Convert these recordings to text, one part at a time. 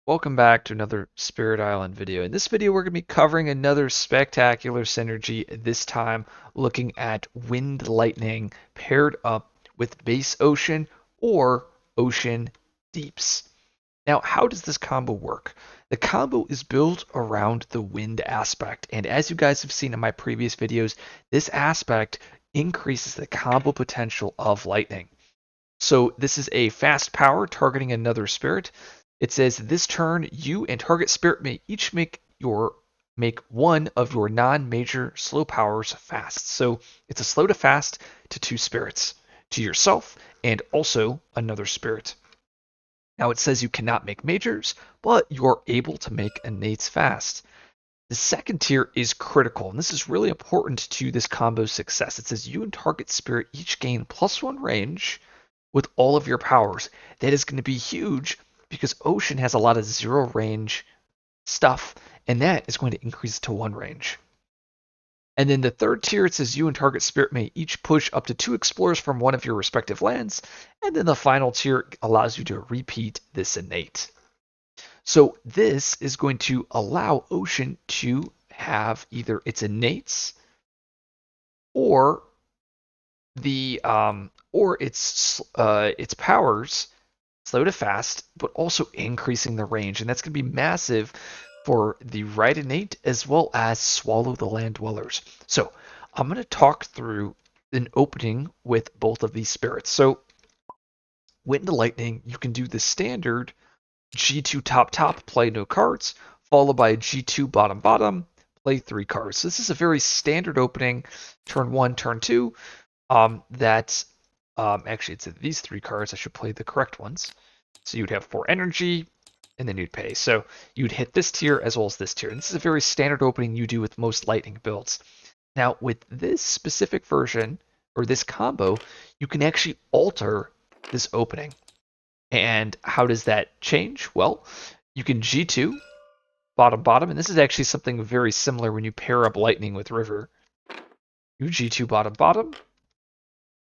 Welcome back to another Spirit Island video. In this video, we're going to be covering another spectacular synergy, this time looking at Wind Lightning paired up with Base Ocean or Ocean Deeps. Now, how does this combo work? The combo is built around the wind aspect, and as you guys have seen in my previous videos, this aspect increases the combo potential of Lightning. So this is a fast power targeting another spirit. It says this turn you and target spirit may each make one of your non-major slow powers fast. So it's a slow to fast to two spirits, to yourself and also another spirit. Now it says you cannot make majors, but you're able to make innates fast. The second tier is critical, and this is really important to this combo's success. It says you and target spirit each gain +1 range with all of your powers. That is going to be huge because Ocean has a lot of 0 range stuff, and that is going to increase to 1 range. And then the third tier, it says you and target spirit may each push up to 2 explorers from one of your respective lands. And then the final tier allows you to repeat this innate. So this is going to allow Ocean to have either its innates or its powers slow to fast, but also increasing the range, and that's going to be massive for the right innate as well as swallow the land dwellers. So I'm going to talk through an opening with both of these spirits. So Wind to Lightning, you can do the standard G2 top top, play no cards, followed by G2 bottom bottom, play 3 cards. So this is a very standard opening, turn 1, turn 2. Actually, it's these 3 cards. I should play the correct ones. So you'd have 4 energy, and then you'd pay. So you'd hit this tier as well as this tier. And this is a very standard opening you do with most Lightning builds. Now, with this specific version, or this combo, you can actually alter this opening. And how does that change? Well, you can G2, bottom bottom, and this is actually something very similar when you pair up Lightning with River. You G2 bottom bottom,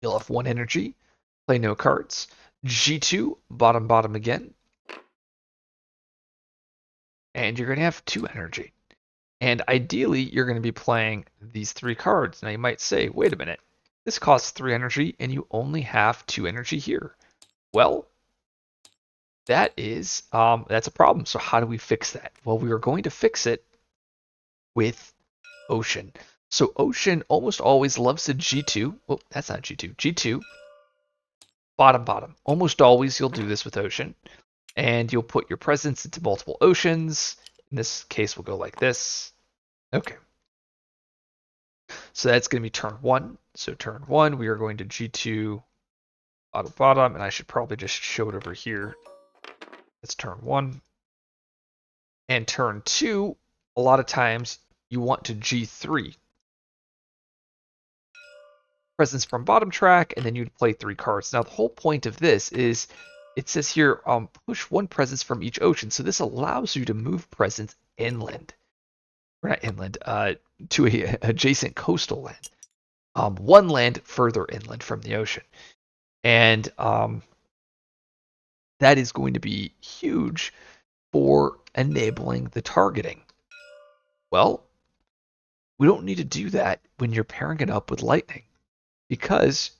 you'll have 1 energy, play no cards. G2 bottom bottom again, and you're going to have 2 energy. And ideally, you're going to be playing these 3 cards. Now you might say, wait a minute, this costs 3 energy and you only have 2 energy here. Well, that's a problem. So how do we fix that? Well, we are going to fix it with Ocean. So Ocean almost always loves to G2. Oh, that's not G2. G2, bottom bottom. Almost always you'll do this with Ocean. And you'll put your presence into multiple oceans. In this case, we'll go like this. Okay. So that's going to be turn 1. So turn 1, we are going to G2 bottom bottom, and I should probably just show it over here. That's turn 1. And turn 2, a lot of times you want to G3. Presence from bottom track, and then you'd play 3 cards. Now the whole point of this is it says here push 1 presence from each ocean. So this allows you to move presence inland. Or not inland, to a adjacent coastal land. 1 land further inland from the ocean. And that is going to be huge for enabling the targeting. Well, we don't need to do that when you're pairing it up with Lightning because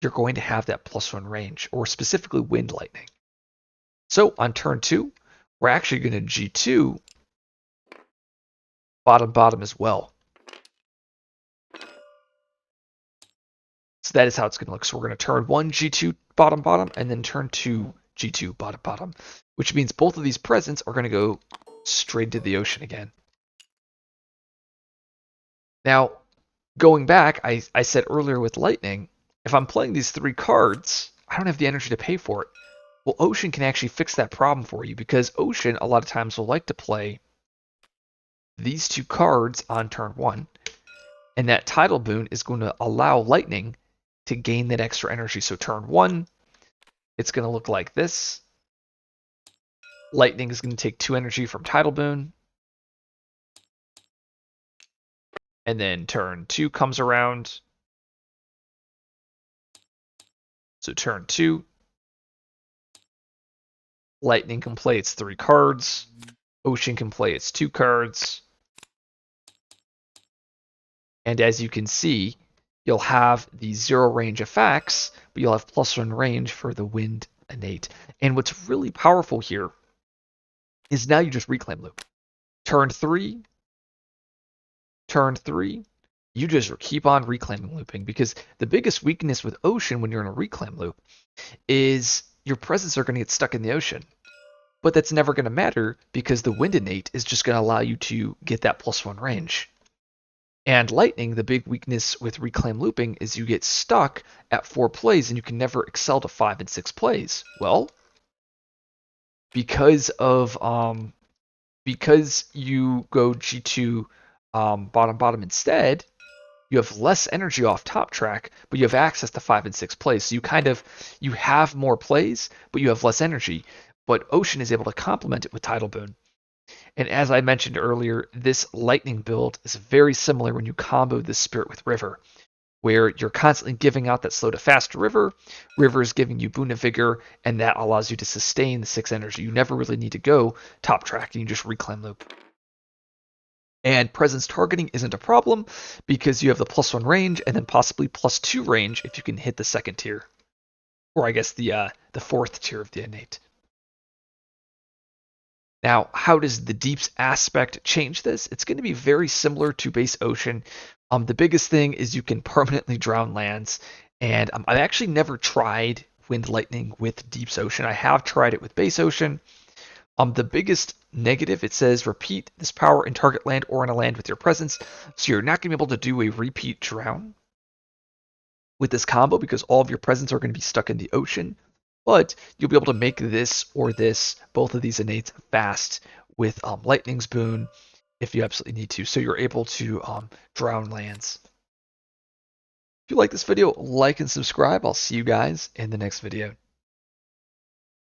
you're going to have that +1 range, or specifically Wind Lightning. So on turn 2, we're actually going to G2 bottom bottom as well. So that is how it's going to look. So we're going to turn 1 G2 bottom bottom, and then turn 2 G2 bottom bottom, which means both of these presents are going to go straight to the ocean again. Now, going back, I said earlier with Lightning, if I'm playing these 3 cards, I don't have the energy to pay for it. Well, Ocean can actually fix that problem for you because Ocean a lot of times will like to play these 2 cards on turn 1, and that Tidal Boon is going to allow Lightning to gain that extra energy. So turn 1, it's going to look like this. Lightning is going to take 2 energy from Tidal Boon. And then turn 2 comes around. So turn 2, Lightning can play its 3 cards. Ocean can play its 2 cards. And as you can see, you'll have the 0 range effects, but you'll have +1 range for the wind innate. And what's really powerful here is now you just reclaim loop. Turn 3, you just keep on reclaiming looping, because the biggest weakness with ocean when you're in a reclaim loop is your presence are going to get stuck in the ocean. But that's never going to matter because the wind innate is just going to allow you to get that +1 range. And lightning, the big weakness with reclaim looping is you get stuck at 4 plays and you can never excel to 5 and 6 plays. Well, because you go G2 bottom bottom instead, you have less energy off top track, but you have access to 5 and 6 plays. So you have more plays, but you have less energy. But Ocean is able to complement it with Tidal Boon. And as I mentioned earlier, this lightning build is very similar when you combo this spirit with River, where you're constantly giving out that slow to fast River. River is giving you Boon of Vigor, and that allows you to sustain the 6 energy. You never really need to go top track, and you just reclaim loop. And presence targeting isn't a problem because you have the +1 range and then possibly +2 range if you can hit the second tier, or I guess the fourth tier of the innate. Now, how does the deeps aspect change this? It's going to be very similar to base ocean. The biggest thing is you can permanently drown lands, and I've actually never tried wind lightning with deeps ocean. I have tried it with base ocean. The biggest negative, it says repeat this power in target land or in a land with your presence. So you're not going to be able to do a repeat drown with this combo because all of your presence are going to be stuck in the ocean. But you'll be able to make this or this, both of these innates, fast with Lightning's Boon if you absolutely need to. So you're able to drown lands. If you like this video, like and subscribe. I'll see you guys in the next video.